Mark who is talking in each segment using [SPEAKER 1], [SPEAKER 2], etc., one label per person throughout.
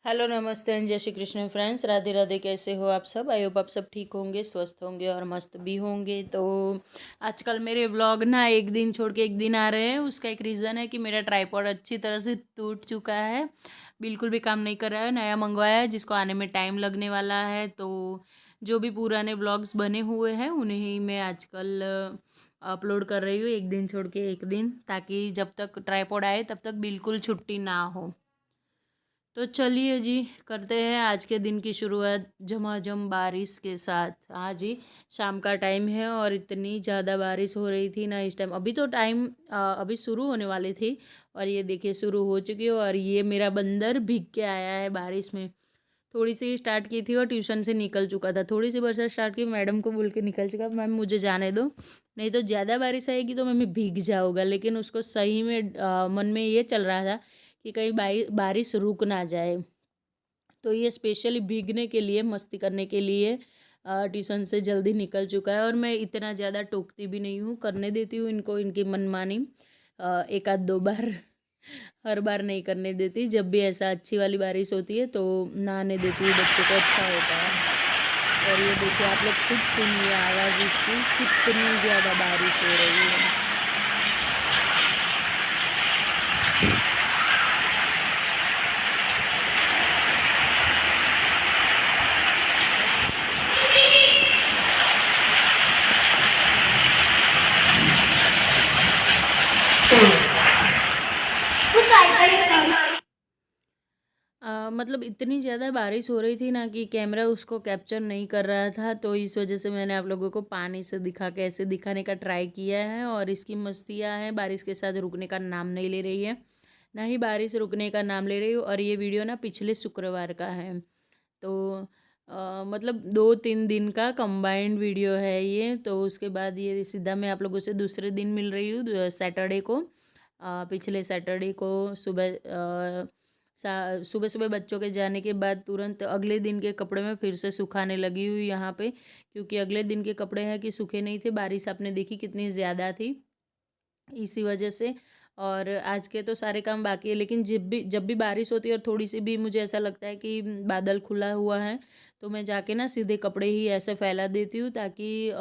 [SPEAKER 1] Hello नमस्ते and जय Shri Krishna friends. Radhe Radhe. कैसे हो आप सब? आई होप आप सब ठीक होंगे, स्वस्थ होंगे और मस्त भी होंगे। तो आजकल मेरे व्लॉग ना एक दिन छोड़ के एक दिन आ रहे हैं। उसका एक रीज़न है कि मेरा ट्राइपॉड अच्छी तरह से टूट चुका है, बिल्कुल भी काम नहीं कर रहा है। नया मंगवाया है जिसको आने में टाइम लगने वाला है। तो जो भी पुराने व्लॉग्स बने हुए हैं उन्हें ही मैं आजकल अपलोड कर रही हूँ, एक दिन छोड़ के एक दिन, ताकि जब तक ट्राइपॉड आए तब तक बिल्कुल छुट्टी ना हो। तो चलिए जी, करते हैं आज के दिन की शुरुआत झमाझम बारिश के साथ। हाँ जी, शाम का टाइम है और इतनी ज़्यादा बारिश हो रही थी ना इस टाइम। अभी तो टाइम अभी शुरू होने वाली थी और ये देखिए शुरू हो चुकी है। और ये मेरा बंदर भीग के आया है बारिश में। थोड़ी सी स्टार्ट की थी और ट्यूशन से निकल चुका था। थोड़ी सी बरसात स्टार्ट की, मैडम को बोल के निकल चुका, मैम मुझे जाने दो, नहीं तो ज़्यादा बारिश आएगी तो मैं भीग जाऊँगा। लेकिन उसको सही में मन में ये चल रहा था कि कहीं बारिश रुक ना जाए। तो ये स्पेशली भीगने के लिए, मस्ती करने के लिए ट्यूशन से जल्दी निकल चुका है। और मैं इतना ज़्यादा टोकती भी नहीं हूँ, करने देती हूँ इनको इनकी मनमानी एक आध दो बार। हर बार नहीं करने देती। जब भी ऐसा अच्छी वाली बारिश होती है तो नहाने देती हूँ, बच्चों को अच्छा होता है। और ये देखिए आप लोग खुद सुनिए आवाज़ इसकी, कितनी ज़्यादा बारिश हो रही है। मतलब इतनी ज़्यादा बारिश हो रही थी ना कि कैमरा उसको कैप्चर नहीं कर रहा था। तो इस वजह से मैंने आप लोगों को पानी से ऐसे दिखाने का ट्राई किया है। और इसकी मस्तियाँ हैं, बारिश के साथ रुकने का नाम नहीं ले रही है, ना ही बारिश रुकने का नाम ले रही हूँ। और ये वीडियो ना पिछले शुक्रवार का है। तो मतलब 2-3 दिन का कंबाइंड वीडियो है ये। तो उसके बाद ये सीधा मैं आप लोगों से दूसरे दिन मिल रही हूँ, सैटरडे को। पिछले सैटरडे को सुबह सुबह सुबह बच्चों के जाने के बाद तुरंत अगले दिन के कपड़े में फिर से सुखाने लगी हुई यहाँ पे, क्योंकि अगले दिन के कपड़े हैं कि सूखे नहीं थे। बारिश आपने देखी कितनी ज़्यादा थी, इसी वजह से। और आज के तो सारे काम बाकी है, लेकिन जब भी बारिश होती है और थोड़ी सी भी मुझे ऐसा लगता है कि बादल खुला हुआ है, तो मैं जाके ना सीधे कपड़े ही ऐसे फैला देती हूँ, ताकि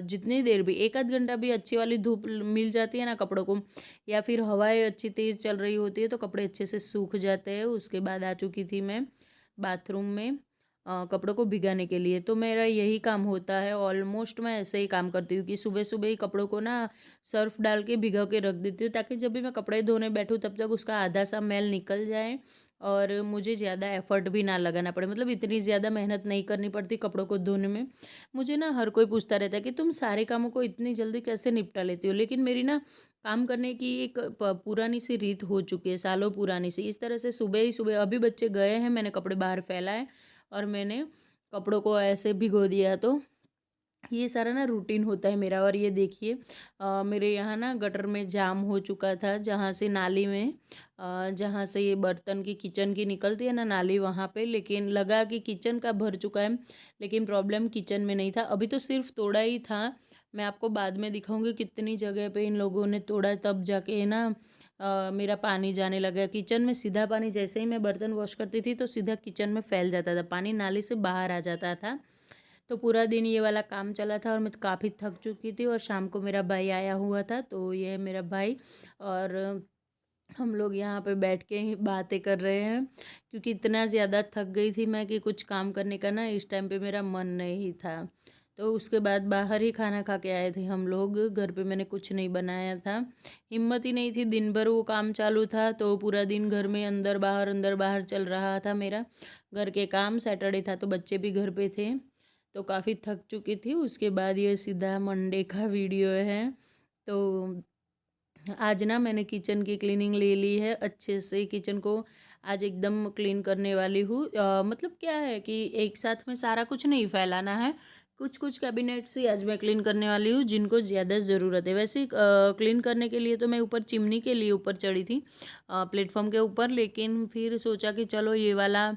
[SPEAKER 1] जितनी देर भी, एक आध घंटा भी अच्छी वाली धूप मिल जाती है ना कपड़ों को, या फिर हवाएं अच्छी तेज़ चल रही होती है तो कपड़े अच्छे से सूख जाते हैं। उसके बाद आ चुकी थी मैं बाथरूम में कपड़ों को भिगाने के लिए। तो मेरा यही काम होता है, ऑलमोस्ट मैं ऐसे ही काम करती हूँ कि सुबह सुबह ही कपड़ों को ना सर्फ डाल के भिगो के रख देती हूँ, ताकि जब भी मैं कपड़े धोने बैठूँ तब तक उसका आधा सा मैल निकल जाए और मुझे ज़्यादा एफर्ट भी ना लगाना पड़े। मतलब इतनी ज़्यादा मेहनत नहीं करनी पड़ती कपड़ों को धोने में। मुझे ना हर कोई पूछता रहता है कि तुम सारे कामों को इतनी जल्दी कैसे निपटा लेती हो, लेकिन मेरी ना काम करने की एक पुरानी सी रीत हो चुकी है, सालों पुरानी सी। इस तरह से सुबह ही सुबह, अभी बच्चे गए हैं, मैंने कपड़े बाहर फैलाए और मैंने कपड़ों को ऐसे भिगो दिया। तो ये सारा ना रूटीन होता है मेरा। और ये देखिए मेरे यहाँ ना गटर में जाम हो चुका था, जहाँ से नाली में जहाँ से ये बर्तन की किचन की निकलती है ना नाली, वहाँ पे। लेकिन लगा कि किचन का भर चुका है, लेकिन प्रॉब्लम किचन में नहीं था। अभी तो सिर्फ तोड़ा ही था। मैं आपको बाद में दिखाऊंगी कितनी जगह पे इन लोगों ने तोड़ा, तब जाके ना मेरा पानी जाने लगा किचन में। सीधा पानी, जैसे ही मैं बर्तन वॉश करती थी तो सीधा किचन में फैल जाता था पानी, नाली से बाहर आ जाता था। तो पूरा दिन ये वाला काम चला था और मैं काफ़ी थक चुकी थी। और शाम को मेरा भाई आया हुआ था, तो ये है मेरा भाई। और हम लोग यहाँ पे बैठ के ही बातें कर रहे हैं, क्योंकि इतना ज़्यादा थक गई थी मैं कि कुछ काम करने का ना इस टाइम पे मेरा मन नहीं था। तो उसके बाद बाहर ही खाना खा के आए थे हम लोग, घर पे मैंने कुछ नहीं बनाया था। हिम्मत ही नहीं थी, दिन भर वो काम चालू था, तो पूरा दिन घर में अंदर बाहर चल रहा था मेरा घर के काम। सैटरडे था तो बच्चे भी घर पे थे, तो काफ़ी थक चुकी थी। उसके बाद ये सीधा मंडे का वीडियो है। तो आज ना मैंने किचन की क्लीनिंग ले ली है अच्छे से। किचन को आज एकदम क्लीन करने वाली हूँ। मतलब क्या है कि एक साथ में सारा कुछ नहीं फैलाना है, कुछ कुछ कैबिनेट्स ही आज मैं क्लीन करने वाली हूँ जिनको ज़्यादा ज़रूरत है। वैसे क्लीन करने के लिए तो मैं ऊपर चिमनी के लिए ऊपर चढ़ी थी, प्लेटफॉर्म के ऊपर। लेकिन फिर सोचा कि चलो ये वाला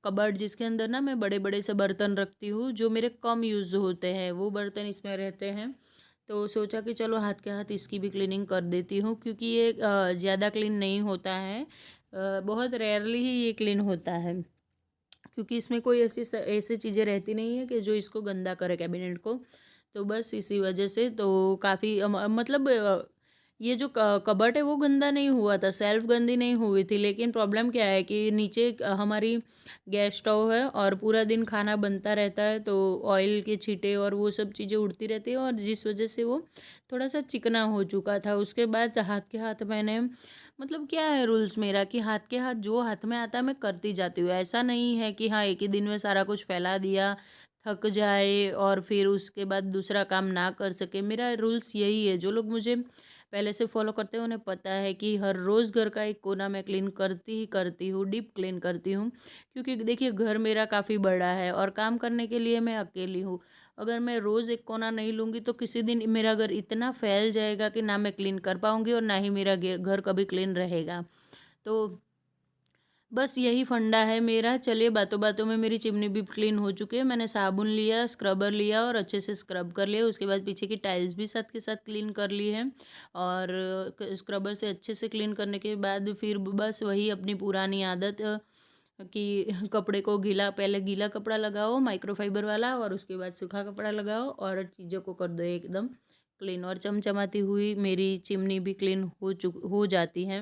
[SPEAKER 1] कबर्ड जिसके अंदर ना मैं बड़े बड़े से बर्तन रखती हूँ, जो मेरे कम यूज़ होते हैं, वो बर्तन इसमें रहते हैं। तो सोचा कि चलो हाथ के हाथ इसकी भी क्लीनिंग कर देती हूँ, क्योंकि ये ज़्यादा क्लीन नहीं होता है, बहुत रेयरली ही ये क्लीन होता है। क्योंकि इसमें कोई ऐसी चीज़ें रहती नहीं है कि जो इसको गंदा करे कैबिनेट को। तो बस इसी वजह से तो काफ़ी मतलब ये जो कबर्ड है वो गंदा नहीं हुआ था, सेल्फ गंदी नहीं हुई थी, लेकिन प्रॉब्लम क्या है कि नीचे हमारी गैस स्टोव है और पूरा दिन खाना बनता रहता है, तो ऑयल के छींटे और वो सब चीज़ें उड़ती रहती है, और जिस वजह से वो थोड़ा सा चिकना हो चुका था। उसके बाद हाथ के हाथ मैंने, मतलब क्या है रूल्स मेरा कि हाथ के हाथ जो हाथ में आता है मैं करती जाती हूँ। ऐसा नहीं है कि हाँ एक ही दिन में सारा कुछ फैला दिया, थक जाए और फिर उसके बाद दूसरा काम ना कर सके। मेरा रूल्स यही है, जो लोग मुझे पहले से फॉलो करते हैं उन्हें पता है कि हर रोज़ घर का एक कोना मैं क्लीन करती ही करती हूँ, डीप क्लीन करती हूँ। क्योंकि देखिए घर मेरा काफ़ी बड़ा है और काम करने के लिए मैं अकेली हूँ। अगर मैं रोज़ एक कोना नहीं लूँगी तो किसी दिन मेरा घर इतना फैल जाएगा कि ना मैं क्लीन कर पाऊँगी और ना ही मेरा घर कभी क्लीन रहेगा। तो बस यही फंडा है मेरा। चलिए बातों बातों में मेरी चिमनी भी क्लीन हो चुकी है। मैंने साबुन लिया, स्क्रबर लिया और अच्छे से स्क्रब कर लिया। उसके बाद पीछे की टाइल्स भी साथ के साथ क्लीन कर ली है, और स्क्रबर से अच्छे से क्लीन करने के बाद फिर बस वही अपनी पुरानी आदत कि कपड़े को गीला, पहले गीला कपड़ा लगाओ माइक्रोफाइबर वाला, और उसके बाद सूखा कपड़ा लगाओ और चीज़ों को कर दो एकदम क्लीन। और चमचमाती हुई मेरी चिमनी भी क्लीन हो जाती है।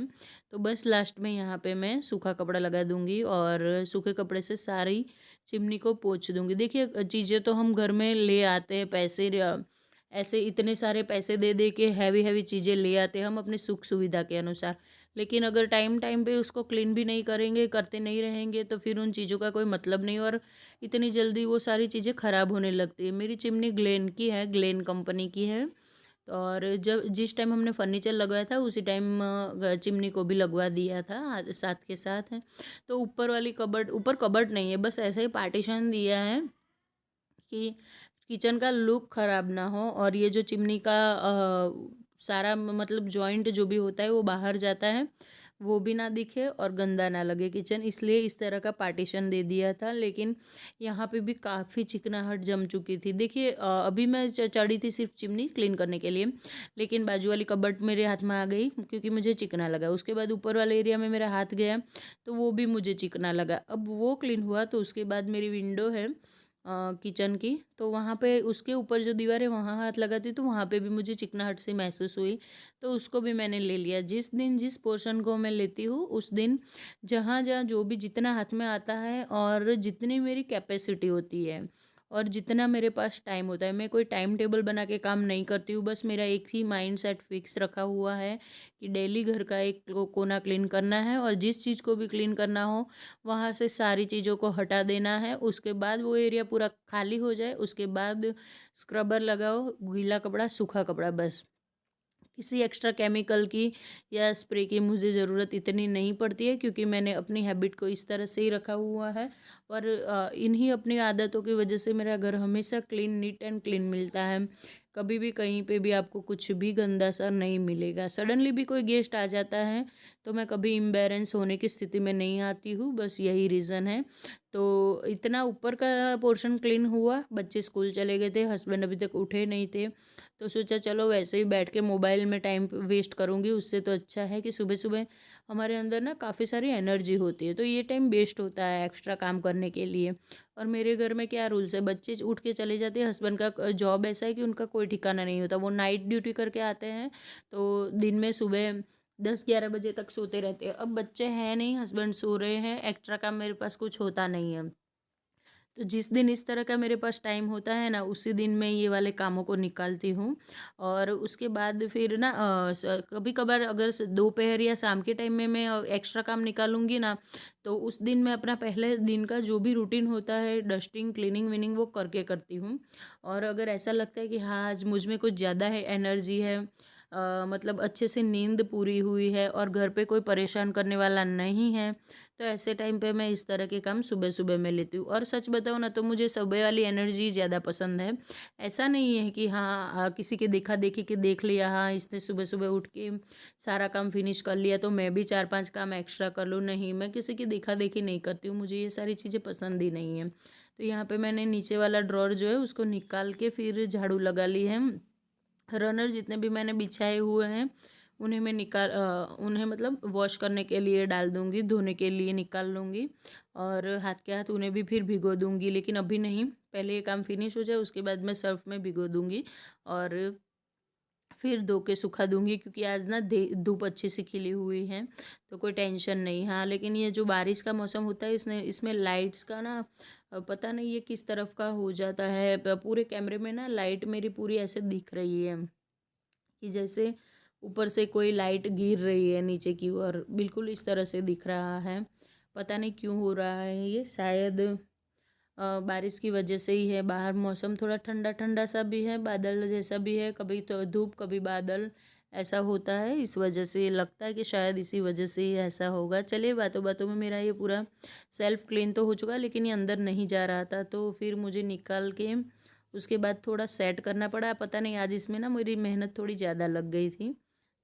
[SPEAKER 1] तो बस लास्ट में यहाँ पे मैं सूखा कपड़ा लगा दूंगी और सूखे कपड़े से सारी चिमनी को पोंछ दूंगी। देखिए चीज़ें तो हम घर में ले आते हैं, पैसे ऐसे इतने सारे पैसे दे दे के हैवी हैवी चीज़ें ले आते हैं हम अपनी सुख सुविधा के अनुसार, लेकिन अगर टाइम टाइम पे उसको क्लीन भी नहीं करेंगे, करते नहीं रहेंगे, तो फिर उन चीज़ों का कोई मतलब नहीं, और इतनी जल्दी वो सारी चीज़ें ख़राब होने लगती है। मेरी चिमनी ग्लेन की है, ग्लेन कंपनी की है। और जब जिस टाइम हमने फर्नीचर लगवाया था उसी टाइम चिमनी को भी लगवा दिया था साथ के साथ है। तो ऊपर वाली कबर्ड, ऊपर कबर्ड नहीं है, बस ऐसे ही पार्टीशन दिया है कि किचन का लुक ख़राब ना हो, और ये जो चिमनी का सारा मतलब जॉइंट जो भी होता है वो बाहर जाता है, वो भी ना दिखे और गंदा ना लगे किचन, इसलिए इस तरह का पार्टीशन दे दिया था। लेकिन यहाँ पे भी काफ़ी चिकनाहट जम चुकी थी। देखिए अभी मैं चढ़ी थी सिर्फ चिमनी क्लीन करने के लिए, लेकिन बाजू वाली कबर्ड मेरे हाथ में आ गई क्योंकि मुझे चिकना लगा। उसके बाद ऊपर वाले एरिया में मेरा हाथ गया तो वो भी मुझे चिकना लगा। अब वो क्लीन हुआ तो उसके बाद मेरी विंडो है किचन की, तो वहाँ पे उसके ऊपर जो दीवार है वहाँ हाथ लगाती तो वहाँ पे भी मुझे चिकनाहट सी महसूस हुई, तो उसको भी मैंने ले लिया। जिस दिन जिस पोर्शन को मैं लेती हूँ उस दिन जहाँ जहाँ जो भी जितना हाथ में आता है और जितनी मेरी कैपेसिटी होती है और जितना मेरे पास टाइम होता है, मैं कोई टाइम टेबल बना के काम नहीं करती हूँ। बस मेरा एक ही माइंड सेट फिक्स रखा हुआ है कि डेली घर का एक कोना क्लीन करना है, और जिस चीज़ को भी क्लीन करना हो वहाँ से सारी चीज़ों को हटा देना है। उसके बाद वो एरिया पूरा खाली हो जाए, उसके बाद स्क्रबर लगाओ, गीला कपड़ा, सूखा कपड़ा, बस। किसी एक्स्ट्रा केमिकल की या स्प्रे की मुझे ज़रूरत इतनी नहीं पड़ती है, क्योंकि मैंने अपनी हैबिट को इस तरह से ही रखा हुआ है, और इन्हीं अपनी आदतों की वजह से मेरा घर हमेशा क्लीन, नीट एंड क्लीन मिलता है। कभी भी कहीं पे भी आपको कुछ भी गंदा सा नहीं मिलेगा। सडनली भी कोई गेस्ट आ जाता है तो मैं कभी एम्बेरेंस होने की स्थिति में नहीं आती हूँ, बस यही रीज़न है। तो इतना ऊपर का पोर्शन क्लीन हुआ, बच्चे स्कूल चले गए थे, हस्बैंड अभी तक उठे नहीं थे, तो सोचा चलो वैसे ही बैठ के मोबाइल में टाइम वेस्ट करूँगी, उससे तो अच्छा है कि सुबह सुबह हमारे अंदर ना काफ़ी सारी एनर्जी होती है, तो ये टाइम वेस्ट होता है एक्स्ट्रा काम करने के लिए। और मेरे घर में क्या रूल्स है, बच्चे उठ के चले जाते हैं, हस्बैंड का जॉब ऐसा है कि उनका कोई ठिकाना नहीं होता, वो नाइट ड्यूटी करके आते हैं, तो दिन में सुबह 10-11 बजे तक सोते रहते हैं। अब बच्चे हैं नहीं, हस्बैंड सो रहे हैं, एक्स्ट्रा काम मेरे पास कुछ होता नहीं है। तो जिस दिन इस तरह का मेरे पास टाइम होता है ना, उसी दिन मैं ये वाले कामों को निकालती हूँ। और उसके बाद फिर ना कभी कभार अगर दोपहर या शाम के टाइम में मैं एक्स्ट्रा काम निकालूंगी ना, तो उस दिन मैं अपना पहले दिन का जो भी रूटीन होता है, डस्टिंग, क्लीनिंग विनिंग, वो करके करती हूँ। और अगर ऐसा लगता है कि हाँ आज मुझ में कुछ ज़्यादा है, एनर्जी है, मतलब अच्छे से नींद पूरी हुई है और घर पे कोई परेशान करने वाला नहीं है, तो ऐसे टाइम पे मैं इस तरह के काम सुबह सुबह में लेती हूँ। और सच बताऊँ ना तो मुझे सुबह वाली एनर्जी ज़्यादा पसंद है। ऐसा नहीं है कि हाँ किसी के देखा देखी के देख लिया, हाँ इसने सुबह सुबह उठ के सारा काम फिनिश कर लिया तो मैं भी 4-5 काम एक्स्ट्रा कर लूँ, नहीं, मैं किसी की देखा देखी नहीं करती हूँ, मुझे ये सारी चीज़ें पसंद ही नहीं है। तो यहाँ पे मैंने नीचे वाला ड्रॉर जो है उसको निकाल के फिर झाड़ू लगा ली है। रनर जितने भी मैंने बिछाए हुए हैं उन्हें मतलब वॉश करने के लिए डाल दूँगी, धोने के लिए निकाल लूँगी और हाथ के हाथ उन्हें भी फिर भिगो दूँगी। लेकिन अभी नहीं, पहले ये काम फिनिश हो जाए उसके बाद मैं सर्फ़ में भिगो दूँगी और फिर धो के सुखा दूँगी, क्योंकि आज ना धे धूप अच्छी सी खिली हुई है, तो कोई टेंशन नहीं। हाँ, लेकिन ये जो बारिश का मौसम होता है इसमें लाइट्स का ना पता नहीं ये किस तरफ का हो जाता है। पूरे कैमरे में ना लाइट मेरी पूरी ऐसे दिख रही है कि जैसे ऊपर से कोई लाइट गिर रही है नीचे की ओर, बिल्कुल इस तरह से दिख रहा है। पता नहीं क्यों हो रहा है ये, शायद बारिश की वजह से ही है। बाहर मौसम थोड़ा ठंडा ठंडा सा भी है, बादल जैसा भी है, कभी तो धूप कभी बादल, ऐसा होता है। इस वजह से लगता है कि शायद इसी वजह से ही ऐसा होगा। चलिए, बातों बातों में मेरा ये पूरा सेल्फ क्लीन तो हो चुका, लेकिन ये अंदर नहीं जा रहा था, तो फिर मुझे निकाल के उसके बाद थोड़ा सेट करना पड़ा। पता नहीं आज इसमें ना मेरी मेहनत थोड़ी ज़्यादा लग गई थी।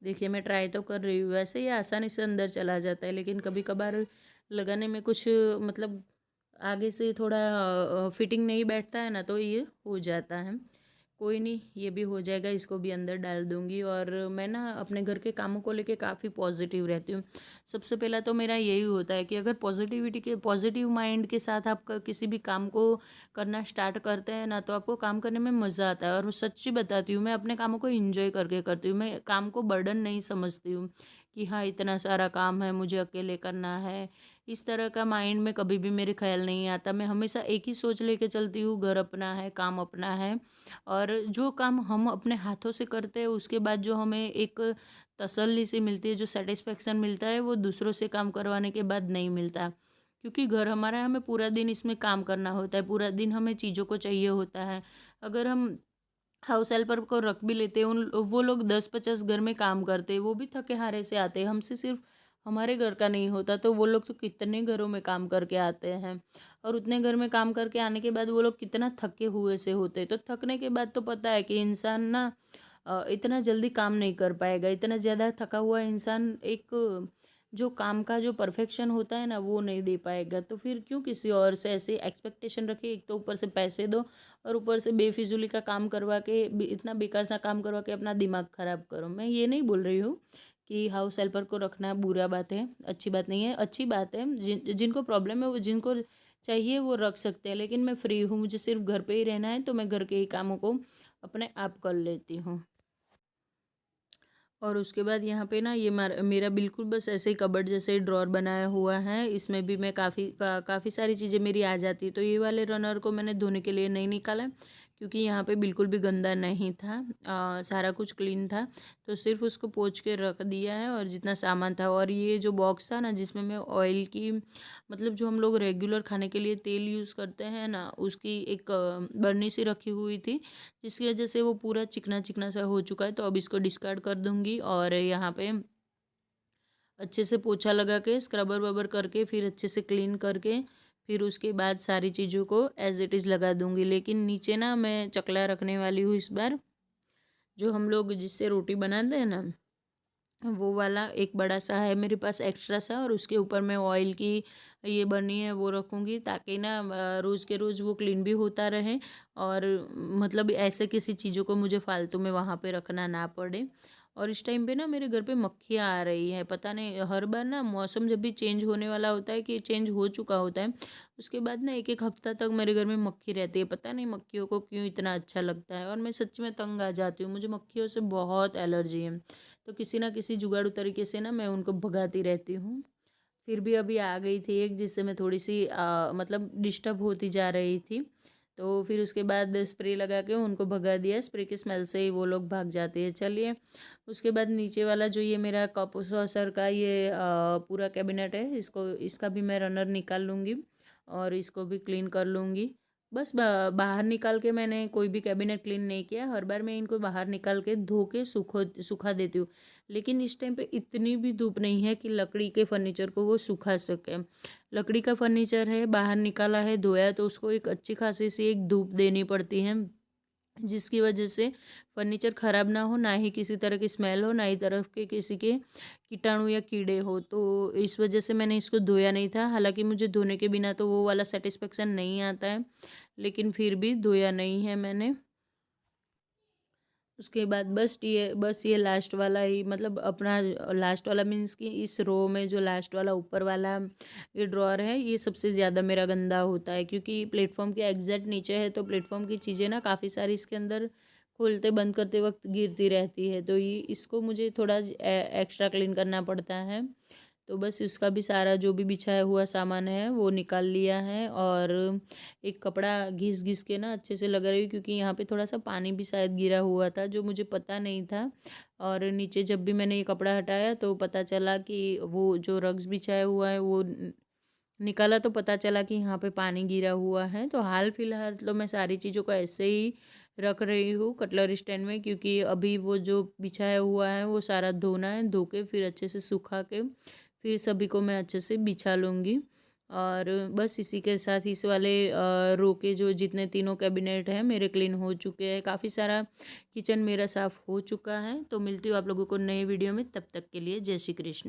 [SPEAKER 1] देखिए, मैं ट्राई तो कर रही हूँ, वैसे ये आसानी से अंदर चला जाता है, लेकिन कभी कभार लगाने में कुछ मतलब आगे से थोड़ा फिटिंग नहीं बैठता है ना, तो ये हो जाता है। कोई नहीं, ये भी हो जाएगा, इसको भी अंदर डाल दूँगी। और मैं ना अपने घर के कामों को लेके काफ़ी पॉजिटिव रहती हूँ। सबसे पहला तो मेरा यही होता है कि अगर पॉजिटिव माइंड के साथ आप किसी भी काम को करना स्टार्ट करते हैं ना, तो आपको काम करने में मज़ा आता है। और सच्ची बताती हूँ, मैं अपने कामों को एंजॉय करके करती हूँ। मैं काम को बर्डन नहीं समझती हूँ कि हाँ, इतना सारा काम है, मुझे अकेले करना है। इस तरह का माइंड में कभी भी मेरे ख्याल नहीं आता। मैं हमेशा एक ही सोच लेके चलती हूँ, घर अपना है, काम अपना है। और जो काम हम अपने हाथों से करते हैं उसके बाद जो हमें एक तसल्ली सी मिलती है, जो सेटिस्फेक्शन मिलता है, वो दूसरों से काम करवाने के बाद नहीं मिलता। क्योंकि घर हमारा है, हमें पूरा दिन इसमें काम करना होता है, पूरा दिन हमें चीज़ों को चाहिए होता है। अगर हम हाउस हेल्पर को रख भी लेते हैं, उन वो लोग 10-50 घर में काम करते हैं, वो भी थके हारे से आते हैं। हमसे सिर्फ हमारे घर का नहीं होता, तो वो लोग तो कितने घरों में काम करके आते हैं। और उतने घर में काम करके आने के बाद वो लोग कितना थके हुए से होते हैं। तो थकने के बाद तो पता है कि इंसान ना इतना जल्दी काम नहीं कर पाएगा। इतना ज़्यादा थका हुआ इंसान एक जो काम का जो परफेक्शन होता है ना, वो नहीं दे पाएगा। तो फिर क्यों किसी और से ऐसे एक्सपेक्टेशन रखे, एक तो ऊपर से पैसे दो और ऊपर से बेफिजूली का काम करवा के इतना बेकार सा काम करवा के अपना दिमाग ख़राब करो। मैं ये नहीं बोल रही हूँ कि हाउस हेल्पर को रखना बुरा बात है, अच्छी बात नहीं है, अच्छी बात है। जिनको प्रॉब्लम है, वो जिनको चाहिए वो रख सकते हैं, लेकिन मैं फ्री हूँ, मुझे सिर्फ घर पे ही रहना है, तो मैं घर के ही कामों को अपने आप कर लेती हूँ। और उसके बाद यहाँ पे ना ये मेरा बिल्कुल बस ऐसे ही कबर्ड जैसे ड्रॉर बनाया हुआ है। इसमें भी मैं काफ़ी सारी चीज़ें मेरी आ जाती। तो ये वाले रनर को मैंने धोने के लिए नहीं निकाला, क्योंकि यहाँ पे बिल्कुल भी गंदा नहीं था। सारा कुछ क्लीन था, तो सिर्फ उसको पोंछ के रख दिया है। और जितना सामान था, और ये जो बॉक्स था ना जिसमें मैं ऑयल की मतलब जो हम लोग रेगुलर खाने के लिए तेल यूज़ करते हैं ना, उसकी एक बरनी सी रखी हुई थी, जिसकी वजह से वो पूरा चिकना चिकना सा हो चुका है। तो अब इसको डिस्कार्ड कर दूंगी और यहाँ पे अच्छे से पोछा लगा के स्क्रबर वबर करके फिर अच्छे से क्लीन करके फिर उसके बाद सारी चीज़ों को एज इट इज़ लगा दूंगी। लेकिन नीचे ना मैं चकला रखने वाली हूँ इस बार, जो हम लोग जिससे रोटी बनाते हैं ना, वो वाला एक बड़ा सा है मेरे पास एक्स्ट्रा सा। और उसके ऊपर मैं ऑयल की ये बनी है वो रखूँगी, ताकि ना रोज़ के रोज़ वो क्लीन भी होता रहे। और मतलब ऐसे किसी चीज़ों को मुझे फालतू में वहाँ पे रखना ना पड़े। और इस टाइम पे ना मेरे घर पे मक्खियाँ आ रही है, पता नहीं हर बार ना मौसम जब भी चेंज होने वाला होता है, कि चेंज हो चुका होता है, उसके बाद ना एक एक हफ्ता तक मेरे घर में मक्खी रहती है। पता नहीं मक्खियों को क्यों इतना अच्छा लगता है, और मैं सच में तंग आ जाती हूँ, मुझे मक्खियों से बहुत एलर्जी है। तो किसी ना किसी जुगाड़ू तरीके से ना मैं उनको भगाती रहती हूँ। फिर भी अभी आ गई थी एक, जिससे मैं थोड़ी सी मतलब डिस्टर्ब होती जा रही थी। तो फिर उसके बाद स्प्रे लगा के उनको भगा दिया, स्प्रे की स्मेल से ही वो लोग भाग जाते हैं। चलिए, उसके बाद नीचे वाला जो ये मेरा कप सॉसर का ये पूरा कैबिनेट है, इसका भी मैं रनर निकाल लूँगी और इसको भी क्लीन कर लूँगी। बस बाहर निकाल के मैंने कोई भी कैबिनेट क्लीन नहीं किया। हर बार मैं इनको बाहर निकाल के धो के सुखा देती हूँ। लेकिन इस टाइम पे इतनी भी धूप नहीं है कि लकड़ी के फर्नीचर को वो सुखा सके। लकड़ी का फर्नीचर है, बाहर निकाला है, धोया, तो उसको एक अच्छी खासी सी एक धूप देनी पड़ती है, जिसकी वजह से फर्नीचर ख़राब ना हो, ना ही किसी तरह की स्मेल हो, ना ही तरफ के किसी के कीटाणु या कीड़े हो। तो इस वजह से मैंने इसको धोया नहीं था। हालांकि मुझे धोने के बिना तो वो वाला सेटिस्फेक्शन नहीं आता है, लेकिन फिर भी धोया नहीं है मैंने। उसके बाद बस ये लास्ट वाला ही, मतलब अपना लास्ट वाला मीन्स कि इस रो में जो लास्ट वाला ऊपर वाला ये ड्रॉअर है, ये सबसे ज़्यादा मेरा गंदा होता है, क्योंकि प्लेटफॉर्म के एग्जैक्ट नीचे है, तो प्लेटफॉर्म की चीज़ें ना काफ़ी सारी इसके अंदर खोलते बंद करते वक्त गिरती रहती है, तो ये इसको मुझे थोड़ा एक्स्ट्रा क्लीन करना पड़ता है। तो बस उसका भी सारा जो भी बिछाया हुआ सामान है वो निकाल लिया है, और एक कपड़ा घिस घिस के ना अच्छे से लगा रही हूँ, क्योंकि यहाँ पे थोड़ा सा पानी भी शायद गिरा हुआ था जो मुझे पता नहीं था। और नीचे जब भी मैंने ये कपड़ा हटाया तो पता चला कि वो जो रग्स बिछाया हुआ है वो निकाला, तो पता चला कि यहाँ पे पानी गिरा हुआ है। तो हाल फिलहाल तो मैं सारी चीज़ों को ऐसे ही रख रही हूँ कटलरी स्टैंड में, क्योंकि अभी वो जो बिछाया हुआ है वो सारा धोना है, धो के फिर अच्छे से सुखा के फिर सभी को मैं अच्छे से बिछा लूँगी। और बस इसी के साथ इस वाले रो के जो जितने तीनों कैबिनेट हैं मेरे क्लीन हो चुके हैं, काफ़ी सारा किचन मेरा साफ़ हो चुका है। तो मिलती हूँ आप लोगों को नए वीडियो में, तब तक के लिए जय श्री कृष्ण।